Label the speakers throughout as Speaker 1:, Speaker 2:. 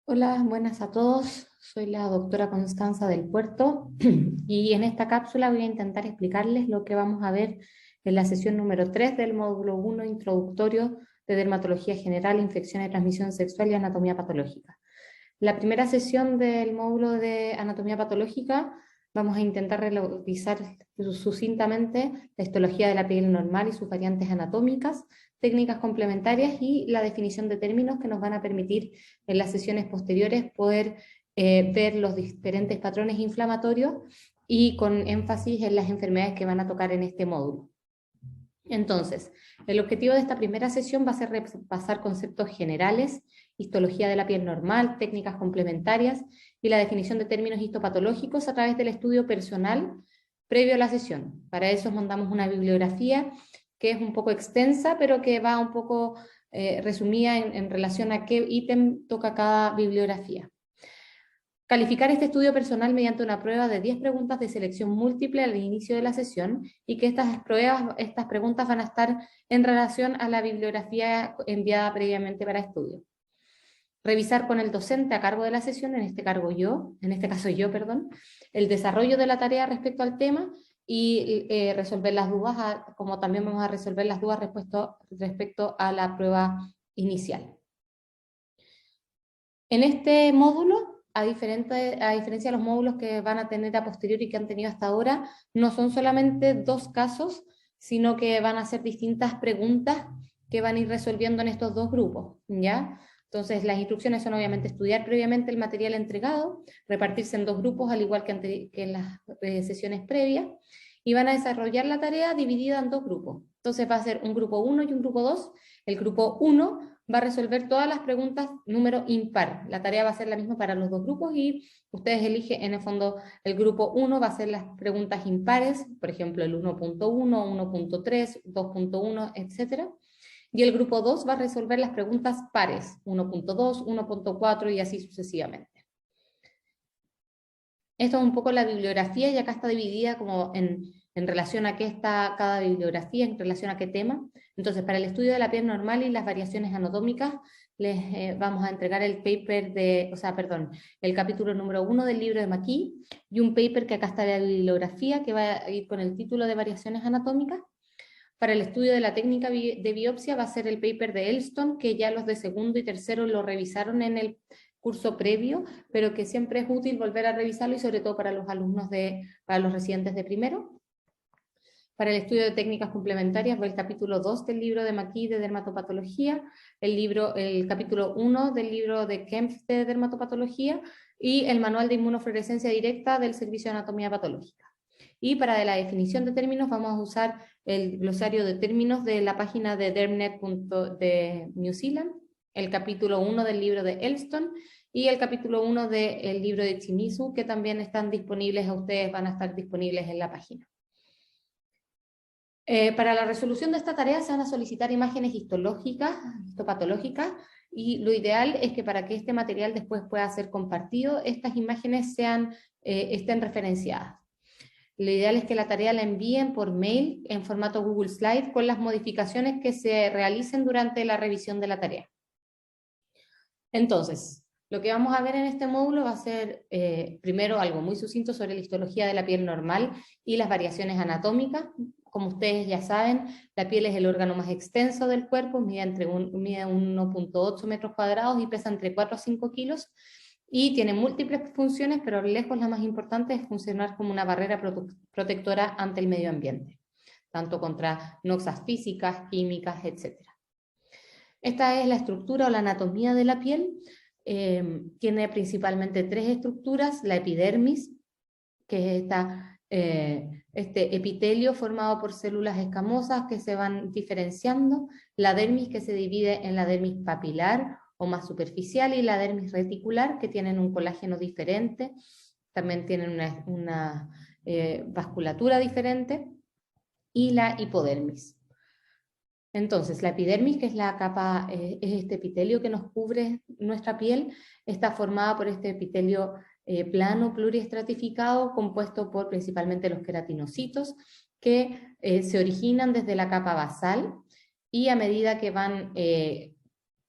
Speaker 1: Hola, buenas a todos. Soy la doctora Constanza del Puerto y en esta cápsula voy a intentar explicarles lo que vamos a ver en la sesión número 3 del módulo 1 introductorio de Dermatología General, Infección de Transmisión Sexual y Anatomía Patológica. La primera sesión del módulo de Anatomía Patológica vamos a intentar revisar sucintamente la histología de la piel normal y sus variantes anatómicas, técnicas complementarias y la definición de términos que nos van a permitir en las sesiones posteriores poder ver los diferentes patrones inflamatorios y con énfasis en las enfermedades que van a tocar en este módulo. Entonces, el objetivo de esta primera sesión va a ser repasar conceptos generales, histología de la piel normal, técnicas complementarias y la definición de términos histopatológicos a través del estudio personal previo a la sesión. Para eso mandamos una bibliografía que es un poco extensa, pero que va un poco resumida en relación a qué ítem toca cada bibliografía. Calificar este estudio personal mediante una prueba de 10 preguntas de selección múltiple al inicio de la sesión y que estas preguntas van a estar en relación a la bibliografía enviada previamente para estudio. Revisar con el docente a cargo de la sesión, en este caso yo, perdón, el desarrollo de la tarea respecto al tema y resolver las dudas, como también vamos a resolver las dudas respecto a la prueba inicial. En este módulo, a diferencia de los módulos que van a tener a posteriori y que han tenido hasta ahora, no son solamente dos casos, sino que van a ser distintas preguntas que van a ir resolviendo en estos dos grupos, ¿ya? Entonces, las instrucciones son obviamente estudiar previamente el material entregado, repartirse en dos grupos, al igual que en las sesiones previas, y van a desarrollar la tarea dividida en dos grupos. Entonces, va a ser un grupo 1 y un grupo 2. El grupo 1 va a resolver todas las preguntas número impar. La tarea va a ser la misma para los dos grupos y ustedes eligen, en el fondo, el grupo 1 va a ser las preguntas impares, por ejemplo, el 1.1, 1.3, 2.1, etc. Y el grupo 2 va a resolver las preguntas pares, 1.2, 1.4 y así sucesivamente. Esto es un poco la bibliografía y acá está dividida como en relación a qué está cada bibliografía, en relación a qué tema. Entonces, para el estudio de la piel normal y las variaciones anatómicas, les vamos a entregar el paper el capítulo número 1 del libro de McKee y un paper que acá está la bibliografía que va a ir con el título de variaciones anatómicas. Para el estudio de la técnica de biopsia va a ser el paper de Elston, que ya los de segundo y tercero lo revisaron en el curso previo, pero que siempre es útil volver a revisarlo y sobre todo para los para los residentes de primero. Para el estudio de técnicas complementarias va el capítulo 2 del libro de McKee de dermatopatología, el capítulo 1 del libro de Kempf de dermatopatología y el manual de inmunofluorescencia directa del servicio de anatomía patológica. Y para la definición de términos vamos a usar el glosario de términos de la página de dermnet de New Zealand, el capítulo 1 del libro de Elston y el capítulo 1 del libro de Shimizu, que también están disponibles a ustedes, van a estar disponibles en la página. Para la resolución de esta tarea se van a solicitar imágenes histológicas, histopatológicas, y lo ideal es que para que este material después pueda ser compartido, estas imágenes estén referenciadas. Lo ideal es que la tarea la envíen por mail en formato Google Slide con las modificaciones que se realicen durante la revisión de la tarea. Entonces, lo que vamos a ver en este módulo va a ser primero algo muy sucinto sobre la histología de la piel normal y las variaciones anatómicas. Como ustedes ya saben, la piel es el órgano más extenso del cuerpo, mide 1.8 metros cuadrados y pesa entre 4 a 5 kilos. Y tiene múltiples funciones, pero lejos la más importante es funcionar como una barrera protectora ante el medio ambiente, tanto contra noxas físicas, químicas, etc. Esta es la estructura o la anatomía de la piel. Tiene principalmente tres estructuras: la epidermis, que es este epitelio formado por células escamosas que se van diferenciando, la dermis, que se divide en la dermis papilar o más superficial, y la dermis reticular, que tienen un colágeno diferente, también tienen una vasculatura diferente, y la hipodermis. Entonces, la epidermis, que es la capa, es este epitelio que nos cubre nuestra piel, está formada por este epitelio plano pluriestratificado, compuesto por principalmente los queratinocitos, que se originan desde la capa basal, y a medida que van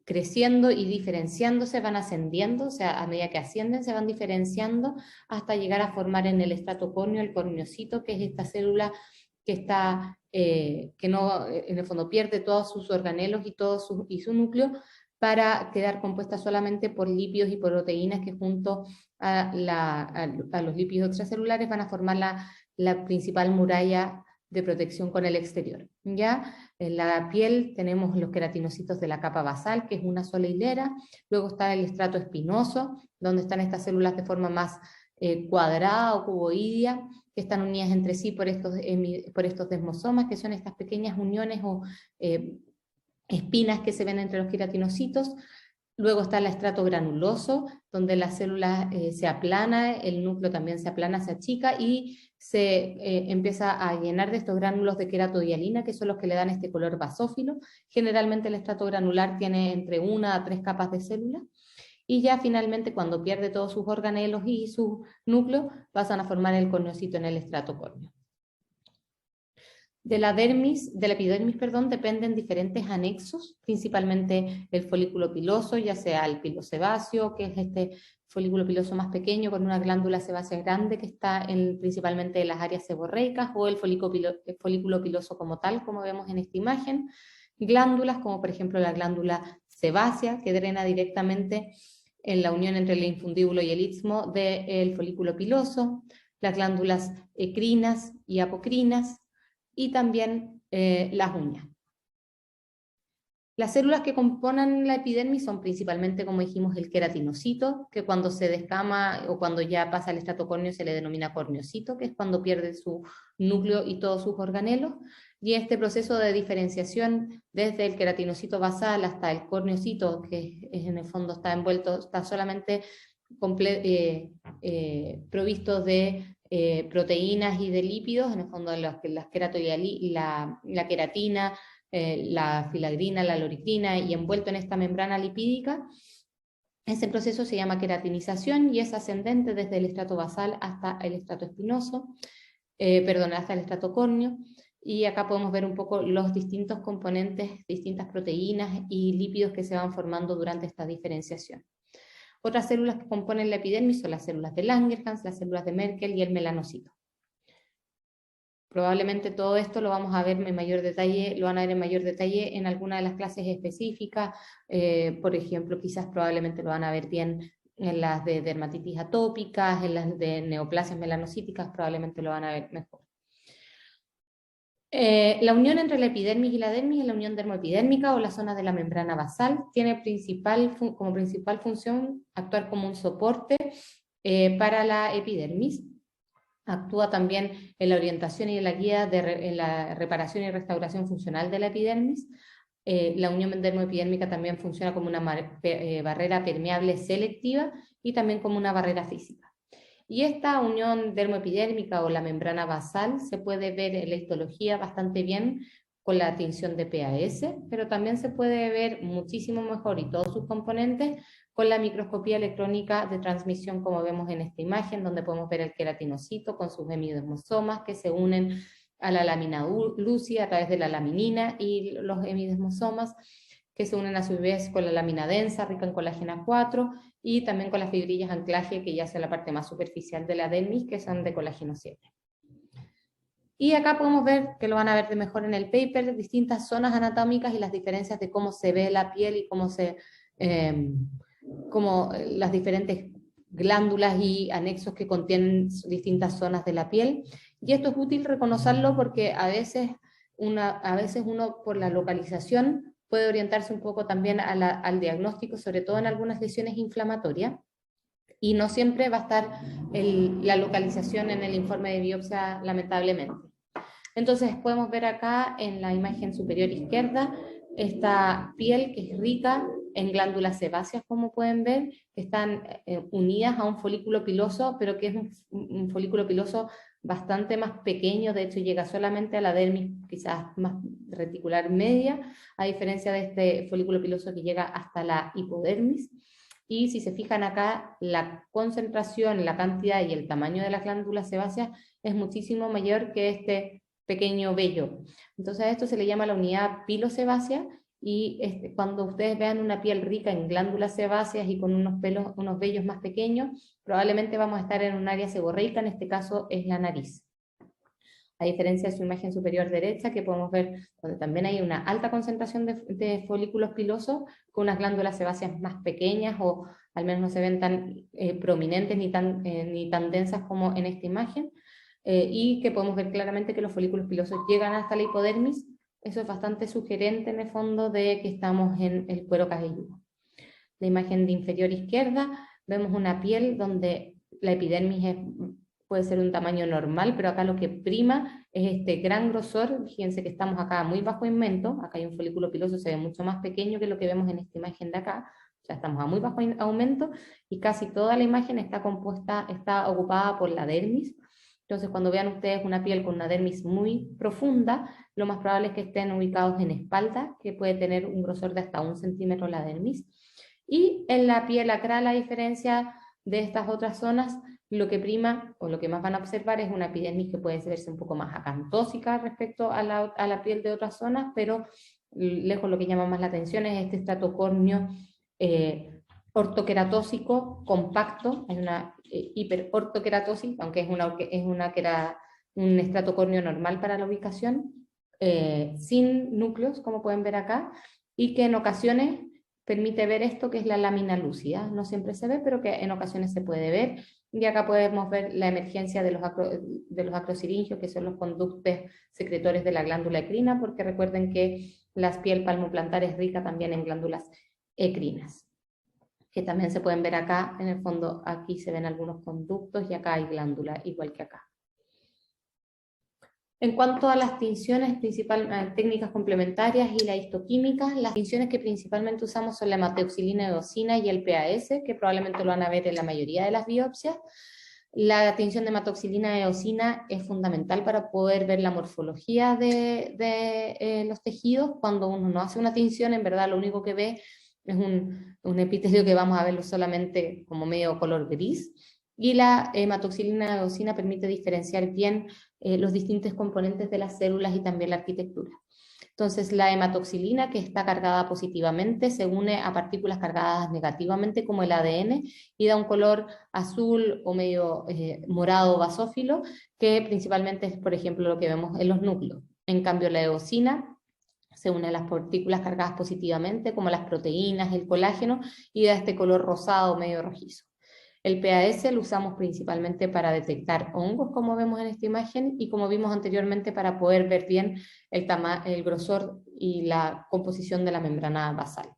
Speaker 1: creciendo y diferenciándose, van ascendiendo, o sea, a medida que ascienden se van diferenciando hasta llegar a formar en el estrato córneo el corneocito, que es esta célula que está, que no, en el fondo pierde todos sus organelos y su núcleo, para quedar compuesta solamente por lípidos y por proteínas que junto a los lípidos extracelulares van a formar la principal muralla de protección con el exterior. ¿Ya? En la piel tenemos los queratinocitos de la capa basal, que es una sola hilera. Luego está el estrato espinoso, donde están estas células de forma más cuadrada o cuboidea, que están unidas entre sí por estos desmosomas, que son estas pequeñas uniones o espinas que se ven entre los queratinocitos. Luego está el estrato granuloso, donde la célula se aplana, el núcleo también se aplana, se achica y se empieza a llenar de estos gránulos de queratodialina, que son los que le dan este color basófilo. Generalmente el estrato granular tiene entre 1 a 3 capas de célula. Y ya finalmente, cuando pierde todos sus organelos y su núcleo, pasan a formar el corneocito en el estrato córneo. De la epidermis, dependen diferentes anexos, principalmente el folículo piloso, ya sea el pilosebáceo, que es este folículo piloso más pequeño con una glándula sebácea grande que está principalmente en las áreas seborreicas, o el folículo piloso como tal, como vemos en esta imagen. Glándulas, como por ejemplo la glándula sebácea, que drena directamente en la unión entre el infundíbulo y el istmo del folículo piloso, las glándulas ecrinas y apocrinas, y también las uñas. Las células que componen la epidermis son principalmente, como dijimos, el queratinocito, que cuando se descama o cuando ya pasa al estrato córneo se le denomina corneocito, que es cuando pierde su núcleo y todos sus organelos. Y este proceso de diferenciación desde el queratinocito basal hasta el corneocito, que en el fondo está envuelto, está solamente provisto de proteínas y de lípidos, en el fondo la queratina, la filagrina, la loritina, y envuelto en esta membrana lipídica. Ese proceso se llama queratinización y es ascendente desde el estrato basal hasta el estrato espinoso, hasta el estrato córneo. Y acá podemos ver un poco los distintos componentes, distintas proteínas y lípidos que se van formando durante esta diferenciación. Otras células que componen la epidermis son las células de Langerhans, las células de Merkel y el melanocito. Probablemente todo esto lo vamos a ver en mayor detalle, lo van a ver en mayor detalle en alguna de las clases específicas. Por ejemplo, quizás probablemente lo van a ver bien en las de dermatitis atópicas, en las de neoplasias melanocíticas, probablemente lo van a ver mejor. La unión entre la epidermis y la dermis es la unión dermoepidérmica o la zona de la membrana basal. Tiene como principal función actuar como un soporte para la epidermis. Actúa también en la orientación y en la guía en la reparación y restauración funcional de la epidermis. La unión dermoepidérmica también funciona como una barrera permeable selectiva y también como una barrera física. Y esta unión dermoepidérmica o la membrana basal se puede ver en la histología bastante bien con la tinción de PAS, pero también se puede ver muchísimo mejor y todos sus componentes con la microscopía electrónica de transmisión, como vemos en esta imagen, donde podemos ver el queratinocito con sus hemidesmosomas que se unen a la lámina lúcida a través de la laminina, y los hemidesmosomas que se unen a su vez con la lámina densa rica en colágeno 4 y también con las fibrillas anclaje, que ya son la parte más superficial de la dermis, que son de colágeno 7. Y acá podemos ver, que lo van a ver de mejor en el paper, distintas zonas anatómicas y las diferencias de cómo se ve la piel y cómo las diferentes glándulas y anexos que contienen distintas zonas de la piel. Y esto es útil reconocerlo porque a veces uno por la localización puede orientarse un poco también al diagnóstico, sobre todo en algunas lesiones inflamatorias, y no siempre va a estar la localización en el informe de biopsia, lamentablemente. Entonces podemos ver acá en la imagen superior izquierda esta piel que es rica en glándulas sebáceas, como pueden ver, que están unidas a un folículo piloso, pero que es un folículo piloso bastante más pequeño. De hecho llega solamente a la dermis, quizás más reticular media, a diferencia de este folículo piloso que llega hasta la hipodermis. Y si se fijan acá, la concentración, la cantidad y el tamaño de las glándulas sebáceas es muchísimo mayor que este pequeño vello. Entonces a esto se le llama la unidad pilosebácea, y cuando ustedes vean una piel rica en glándulas sebáceas y con unos pelos, unos vellos más pequeños, probablemente vamos a estar en un área seborreica, en este caso es la nariz. A diferencia de su imagen superior derecha, que podemos ver donde también hay una alta concentración de folículos pilosos, con unas glándulas sebáceas más pequeñas, o al menos no se ven tan prominentes ni tan densas como en esta imagen, y que podemos ver claramente que los folículos pilosos llegan hasta la hipodermis. Eso es bastante sugerente en el fondo de que estamos en el cuero cabelludo. La imagen de inferior izquierda, vemos una piel donde la epidermis puede ser un tamaño normal, pero acá lo que prima es este gran grosor. Fíjense que estamos acá muy bajo aumento, acá hay un folículo piloso, se ve mucho más pequeño que lo que vemos en esta imagen de acá, o sea, estamos a muy bajo aumento, y casi toda la imagen está ocupada por la dermis. Entonces, cuando vean ustedes una piel con una dermis muy profunda, lo más probable es que estén ubicados en espalda, que puede tener un grosor de hasta 1 centímetro la dermis. Y en la piel acral, a diferencia de estas otras zonas, lo que prima, o lo que más van a observar, es una epidermis que puede verse un poco más acantósica respecto a la piel de otras zonas, pero lejos lo que llama más la atención es este estratocornio ortoqueratósico compacto. Hay una hiperortoqueratosis, aunque un estratocornio normal para la ubicación, sin núcleos, como pueden ver acá, y que en ocasiones permite ver esto, que es la lámina lúcida. No siempre se ve, pero que en ocasiones se puede ver. Y acá podemos ver la emergencia de los acrosiringios, que son los conductos secretores de la glándula ecrina, porque recuerden que la piel palmoplantar es rica también en glándulas ecrinas, que también se pueden ver acá. En el fondo, aquí se ven algunos conductos y acá hay glándula, igual que acá. En cuanto a las tinciones, técnicas complementarias y la histoquímica, las tinciones que principalmente usamos son la hematoxilina eosina y el PAS, que probablemente lo van a ver en la mayoría de las biopsias. La tinción de hematoxilina eosina es fundamental para poder ver la morfología de los tejidos. Cuando uno no hace una tinción, en verdad lo único que ve es un epitelio que vamos a verlo solamente como medio color gris. Y la hematoxilina eosina permite diferenciar bien los distintos componentes de las células y también la arquitectura. Entonces, la hematoxilina, que está cargada positivamente, se une a partículas cargadas negativamente, como el ADN, y da un color azul o medio morado basófilo, que principalmente es, por ejemplo, lo que vemos en los núcleos. En cambio, la eosina se une a las partículas cargadas positivamente, como las proteínas, el colágeno, y da este color rosado medio rojizo. El PAS lo usamos principalmente para detectar hongos, como vemos en esta imagen, y como vimos anteriormente, para poder ver bien el grosor y la composición de la membrana basal.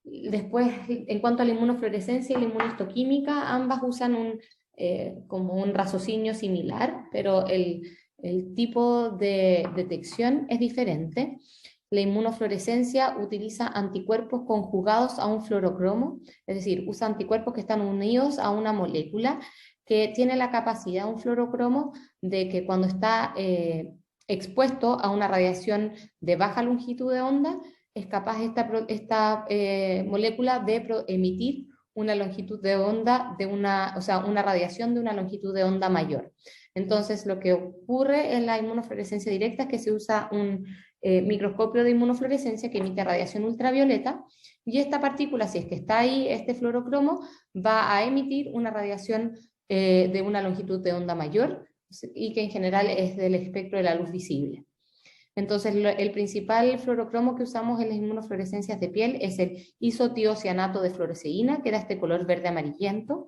Speaker 1: Después, en cuanto a la inmunofluorescencia y la inmunistoquímica, ambas usan como un raciocinio similar, pero el tipo de detección es diferente. La inmunofluorescencia utiliza anticuerpos conjugados a un fluorocromo, es decir, usa anticuerpos que están unidos a una molécula que tiene la capacidad, un fluorocromo, de que cuando está expuesto a una radiación de baja longitud de onda, es capaz esta molécula de emitir una longitud de onda, una radiación de una longitud de onda mayor. Entonces, lo que ocurre en la inmunofluorescencia directa es que se usa un microscopio de inmunofluorescencia que emite radiación ultravioleta, y esta partícula, si es que está ahí, este fluorocromo, va a emitir una radiación de una longitud de onda mayor, y que en general es del espectro de la luz visible. Entonces, el principal fluorocromo que usamos en las inmunofluorescencias de piel es el isotiocianato de fluoresceína, que da este color verde amarillento.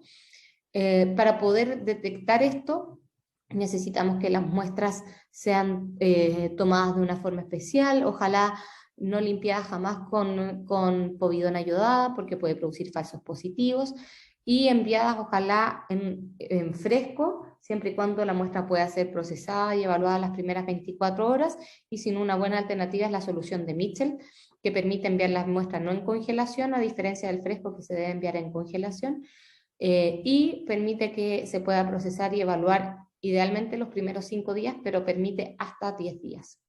Speaker 1: Para poder detectar esto, necesitamos que las muestras sean tomadas de una forma especial, ojalá no limpiadas jamás con povidona iodada, porque puede producir falsos positivos, y enviadas ojalá en fresco, siempre y cuando la muestra pueda ser procesada y evaluada las primeras 24 horas, y sin una buena alternativa es la solución de Mitchell, que permite enviar las muestras no en congelación, a diferencia del fresco que se debe enviar en congelación, y permite que se pueda procesar y evaluar idealmente los primeros 5 días, pero permite hasta 10 días.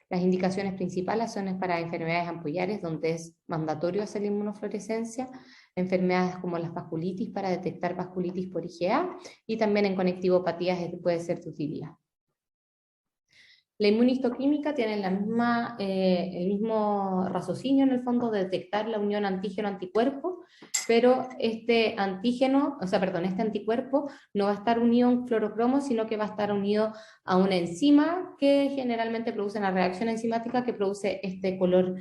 Speaker 1: Las indicaciones principales son para enfermedades ampullares, donde es mandatorio hacer la inmunofluorescencia, enfermedades como las vasculitis, para detectar vasculitis por IgA, y también en conectivopatías puede ser de utilidad. La inmunistoquímica tiene el mismo raciocinio en el fondo de detectar la unión antígeno-anticuerpo, pero este anticuerpo no va a estar unido a un fluorocromo, sino que va a estar unido a una enzima que generalmente produce una reacción enzimática que produce este color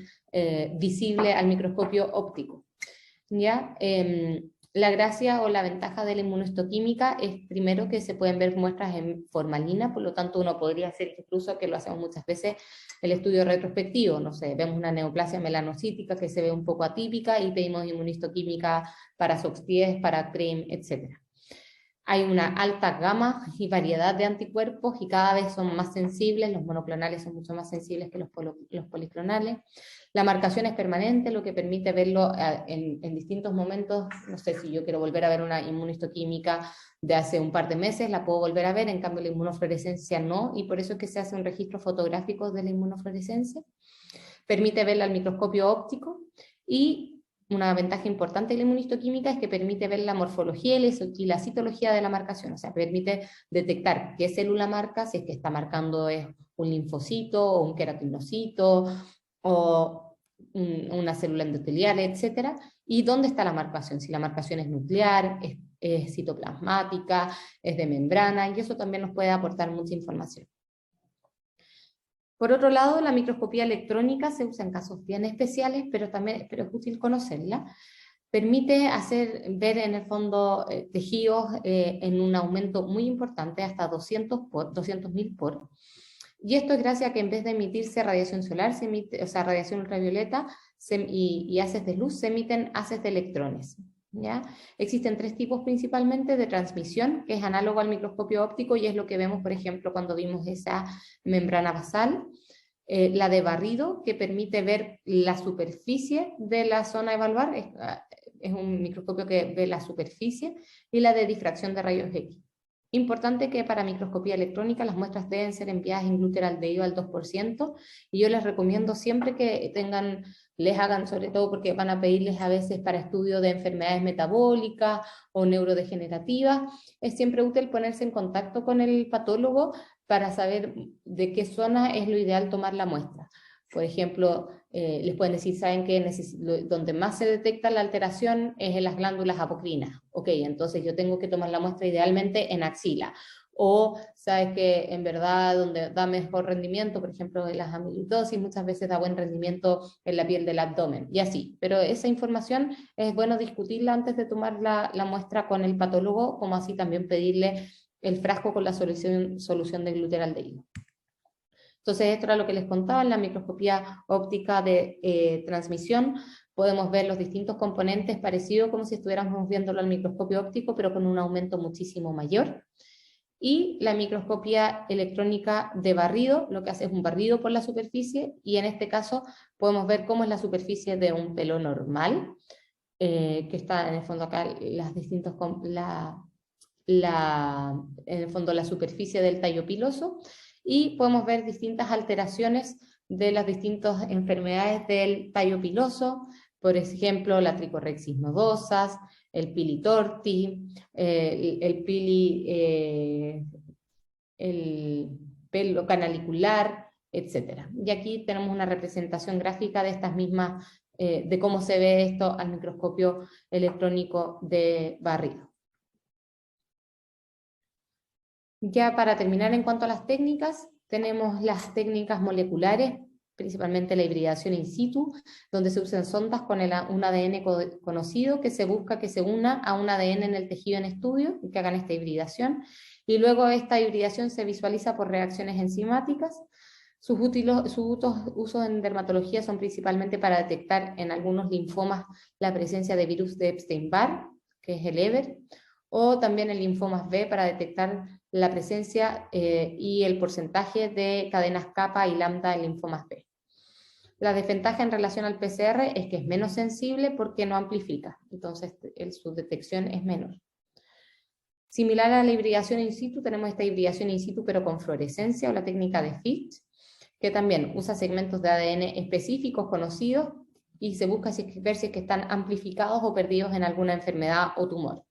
Speaker 1: visible al microscopio óptico. ¿Ya? La gracia o la ventaja de la inmunohistoquímica es primero que se pueden ver muestras en formalina, por lo tanto uno podría hacer incluso, que lo hacemos muchas veces, el estudio retrospectivo, no sé, vemos una neoplasia melanocítica que se ve un poco atípica y pedimos inmunohistoquímica para SOX10, para PRIM, etc. Hay una alta gama y variedad de anticuerpos y cada vez son más sensibles, los monoclonales son mucho más sensibles que los policlonales. La marcación es permanente, lo que permite verlo en distintos momentos. No sé, si yo quiero volver a ver una inmunohistoquímica de hace un par de meses, la puedo volver a ver, en cambio la inmunofluorescencia no, y por eso es que se hace un registro fotográfico de la inmunofluorescencia. Permite verla al microscopio óptico y una ventaja importante de la inmunistoquímica es que permite ver la morfología y la citología de la marcación, o sea, permite detectar qué célula marca, si es que está marcando es un linfocito o un queratinocito o una célula endotelial, etc. Y dónde está la marcación, si la marcación es nuclear, es citoplasmática, es de membrana, y eso también nos puede aportar mucha información. Por otro lado, la microscopía electrónica se usa en casos bien especiales, pero es útil conocerla. Permite ver en el fondo tejidos en un aumento muy importante, hasta 200.000 por. Y esto es gracias a que en vez de emitirse radiación solar, radiación ultravioleta y haces de luz, se emiten haces de electrones. ¿Ya? Existen tres tipos principalmente de transmisión, que es análogo al microscopio óptico y es lo que vemos, por ejemplo, cuando vimos esa membrana basal. La de barrido, que permite ver la superficie de la zona a evaluar, es un microscopio que ve la superficie, y la de difracción de rayos X. Importante que para microscopía electrónica las muestras deben ser enviadas en gluteraldehído al 2%, y yo les recomiendo siempre que les hagan, sobre todo porque van a pedirles a veces para estudio de enfermedades metabólicas o neurodegenerativas, es siempre útil ponerse en contacto con el patólogo para saber de qué zona es lo ideal tomar la muestra. Por ejemplo, les pueden decir, saben que donde más se detecta la alteración es en las glándulas apocrinas. Ok, entonces yo tengo que tomar la muestra idealmente en axila. O sabes que en verdad donde da mejor rendimiento, por ejemplo, en las amiloidosis, muchas veces da buen rendimiento en la piel del abdomen, y así. Pero esa información es bueno discutirla antes de tomar la muestra con el patólogo, como así también pedirle el frasco con la solución de gluteraldehído. Entonces, esto era lo que les contaba. En la microscopía óptica de transmisión podemos ver los distintos componentes parecidos como si estuviéramos viéndolo al microscopio óptico, pero con un aumento muchísimo mayor. Y la microscopía electrónica de barrido, lo que hace es un barrido por la superficie, y en este caso podemos ver cómo es la superficie de un pelo normal, que está en el fondo acá en el fondo la superficie del tallo piloso, y podemos ver distintas alteraciones de las distintas enfermedades del tallo piloso, por ejemplo, la tricorrexis nodosas, el pili torti, el pelo canalicular, etc. Y aquí tenemos una representación gráfica de estas mismas, de cómo se ve esto al microscopio electrónico de barrido. Ya para terminar, en cuanto a las técnicas, tenemos las técnicas moleculares, principalmente la hibridación in situ, donde se usan sondas con un ADN conocido que se busca que se una a un ADN en el tejido en estudio y que hagan esta hibridación. Y luego esta hibridación se visualiza por reacciones enzimáticas. Sus usos en dermatología son principalmente para detectar en algunos linfomas la presencia de virus de Epstein-Barr, que es el EBER, o también en linfomas B para detectar la presencia y el porcentaje de cadenas kappa y lambda en linfomas B. La desventaja en relación al PCR es que es menos sensible porque no amplifica, entonces su detección es menor. Similar a la hibridación in situ, tenemos esta hibridación in situ pero con fluorescencia o la técnica de FIT, que también usa segmentos de ADN específicos conocidos y se busca ver si es que están amplificados o perdidos en alguna enfermedad o tumor.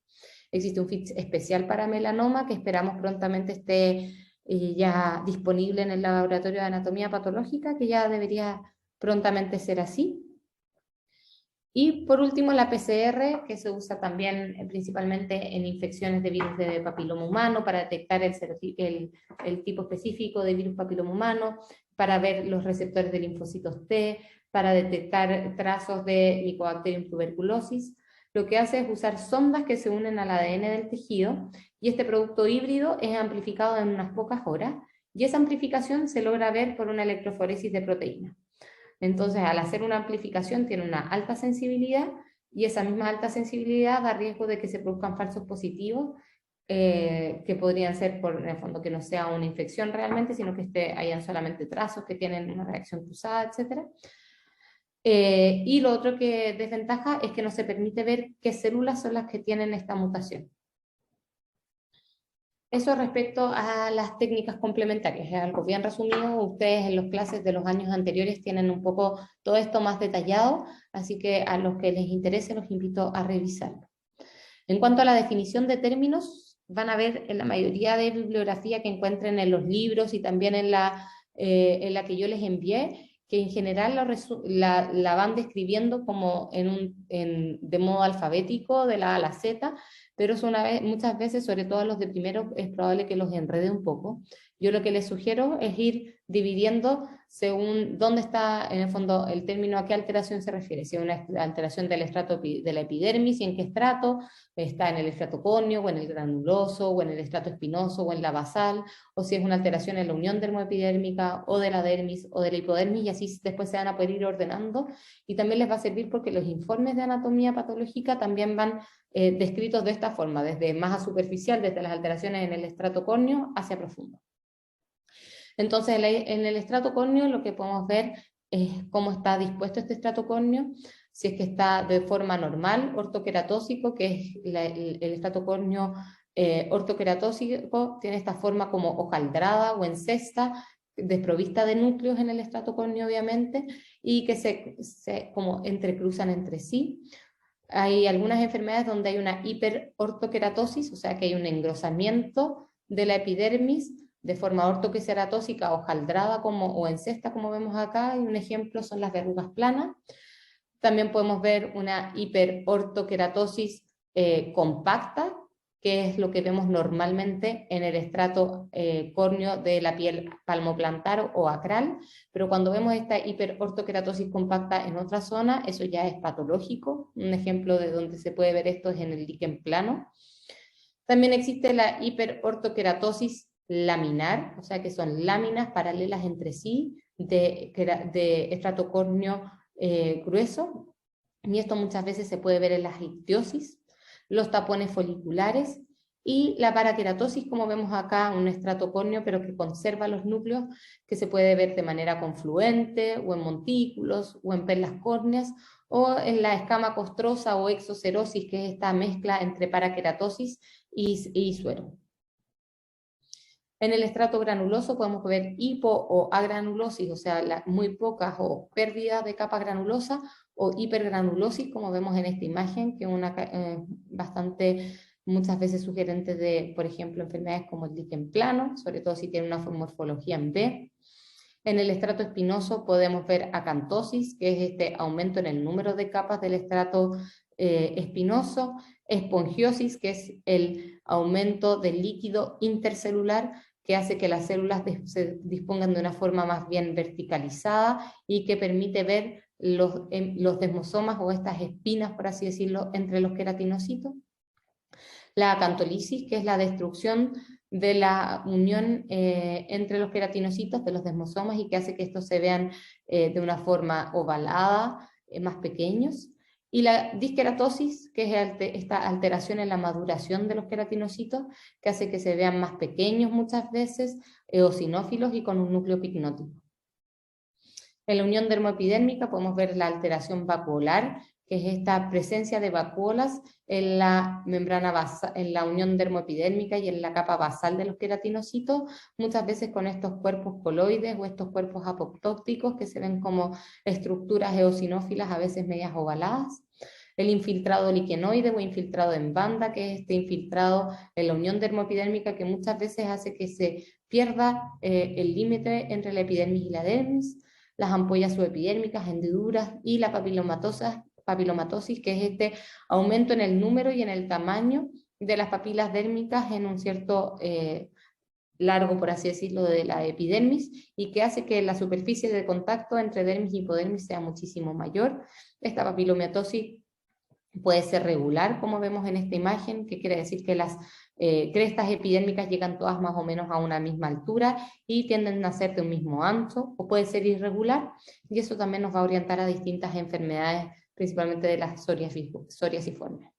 Speaker 1: Existe un FIT especial para melanoma que esperamos prontamente esté ya disponible en el laboratorio de anatomía patológica, que ya debería prontamente ser así. Y por último, la PCR, que se usa también principalmente en infecciones de virus de papiloma humano para detectar el tipo específico de virus papiloma humano, para ver los receptores de linfocitos T, para detectar trazos de Mycobacterium tuberculosis. Lo que hace es usar sondas que se unen al ADN del tejido, y este producto híbrido es amplificado en unas pocas horas, y esa amplificación se logra ver por una electroforesis de proteínas. Entonces, al hacer una amplificación tiene una alta sensibilidad, y esa misma alta sensibilidad da riesgo de que se produzcan falsos positivos, que podrían ser, en el fondo, que no sea una infección realmente, sino que hayan solamente trazos que tienen una reacción cruzada, etc. Y lo otro que desventaja es que no se permite ver qué células son las que tienen esta mutación. Eso respecto a las técnicas complementarias, es algo bien resumido. Ustedes en las clases de los años anteriores tienen un poco todo esto más detallado, así que a los que les interese los invito a revisarlo. En cuanto a la definición de términos, van a ver en la mayoría de bibliografía que encuentren en los libros y también en la que yo les envié, que en general la van describiendo como de modo alfabético, de la A a la Z, pero muchas veces, sobre todo a los de primero, es probable que los enrede un poco. Yo lo que les sugiero es ir dividiendo según dónde está, en el fondo, el término, a qué alteración se refiere. Si es una alteración del estrato de la epidermis, y en qué estrato, está en el estrato córneo, o en el granuloso, o en el estrato espinoso, o en la basal, o si es una alteración en la unión dermoepidérmica, o de la dermis, o de la hipodermis, y así después se van a poder ir ordenando. Y también les va a servir porque los informes de anatomía patológica también van descritos de esta forma, desde más a superficial, desde las alteraciones en el estrato córneo hacia profundo. Entonces, en el estrato córneo lo que podemos ver es cómo está dispuesto este estrato córneo, si es que está de forma normal, ortoqueratósico, que es el estrato córneo ortoqueratósico, tiene esta forma como hojaldrada o en cesta, desprovista de núcleos en el estrato córneo, obviamente, y que se como entrecruzan entre sí. Hay algunas enfermedades donde hay una hiperortoqueratosis, o sea que hay un engrosamiento de la epidermis de forma ortoqueratósica, hojaldrada o en cesta, como vemos acá, y un ejemplo son las verrugas planas. También podemos ver una hiperortoqueratosis compacta, que es lo que vemos normalmente en el estrato córneo de la piel palmoplantar o acral, pero cuando vemos esta hiperortoqueratosis compacta en otra zona, eso ya es patológico. Un ejemplo de donde se puede ver esto es en el líquen plano. También existe la hiperortoqueratosis laminar, o sea que son láminas paralelas entre sí de estrato córneo grueso, y esto muchas veces se puede ver en las ictiosis, los tapones foliculares y la paraqueratosis, como vemos acá, un estrato córneo pero que conserva los núcleos, que se puede ver de manera confluente o en montículos o en perlas córneas, o en la escama costrosa o exocerosis, que es esta mezcla entre paraqueratosis y suero. En el estrato granuloso podemos ver hipo o agranulosis, o sea, muy pocas o pérdidas de capa granulosa, o hipergranulosis, como vemos en esta imagen, que es una bastante, muchas veces sugerente de, por ejemplo, enfermedades como el líquen plano, sobre todo si tiene una morfología en B. En el estrato espinoso podemos ver acantosis, que es este aumento en el número de capas del estrato espinoso, espongiosis, que es el aumento del líquido intercelular, que hace que las células se dispongan de una forma más bien verticalizada y que permite ver los desmosomas o estas espinas, por así decirlo, entre los queratinocitos. La acantolisis, que es la destrucción de la unión entre los queratinocitos de los desmosomas, y que hace que estos se vean de una forma ovalada, más pequeños. Y la disqueratosis, que es esta alteración en la maduración de los queratinocitos, que hace que se vean más pequeños muchas veces, eosinófilos y con un núcleo picnótico. En la unión dermoepidérmica podemos ver la alteración vacuolar, que es esta presencia de vacuolas en la membrana basal, en la unión dermoepidérmica y en la capa basal de los queratinocitos, muchas veces con estos cuerpos coloides o estos cuerpos apoptóticos que se ven como estructuras eosinófilas, a veces medias ovaladas. El infiltrado liquenoide o infiltrado en banda, que es este infiltrado en la unión dermoepidérmica que muchas veces hace que se pierda el límite entre la epidermis y la dermis, las ampollas subepidérmicas, hendiduras y la papilomatosis, que es este aumento en el número y en el tamaño de las papilas dérmicas en un cierto largo, por así decirlo, de la epidermis, y que hace que la superficie de contacto entre dermis y hipodermis sea muchísimo mayor. Esta papilomatosis puede ser regular, como vemos en esta imagen, que quiere decir que las crestas epidérmicas llegan todas más o menos a una misma altura y tienden a ser de un mismo ancho, o puede ser irregular, y eso también nos va a orientar a distintas enfermedades, principalmente de las psoriasiformes.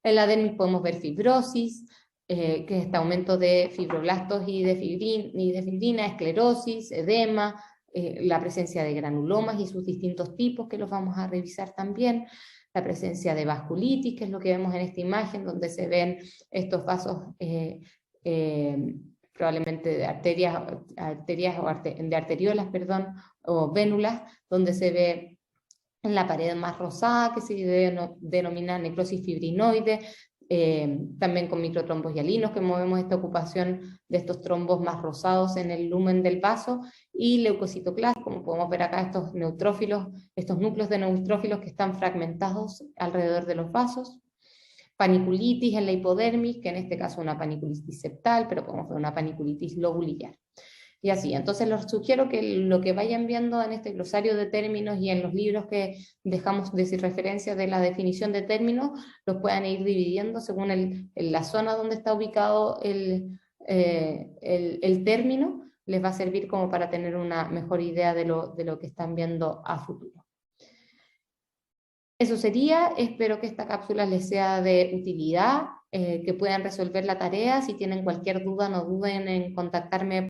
Speaker 1: En la dermis podemos ver fibrosis, que es este aumento de fibroblastos y de fibrina, esclerosis, edema, la presencia de granulomas y sus distintos tipos, que los vamos a revisar también, la presencia de vasculitis, que es lo que vemos en esta imagen, donde se ven estos vasos probablemente de de arteriolas, perdón, o vénulas, donde se ve en la pared más rosada, que se denomina necrosis fibrinoide, también con microtrombos hialinos, que movemos esta ocupación de estos trombos más rosados en el lumen del vaso, y leucocitoclastia, como podemos ver acá, estos neutrófilos, estos núcleos de neutrófilos que están fragmentados alrededor de los vasos. Paniculitis en la hipodermis, que en este caso es una paniculitis septal, pero podemos ver una paniculitis lobulillar. Y así, entonces les sugiero que lo que vayan viendo en este glosario de términos y en los libros que dejamos de referencia de la definición de términos, los puedan ir dividiendo según la zona donde está ubicado el término, les va a servir como para tener una mejor idea de lo que están viendo a futuro. Eso sería, espero que esta cápsula les sea de utilidad, que puedan resolver la tarea. Si tienen cualquier duda, no duden en contactarme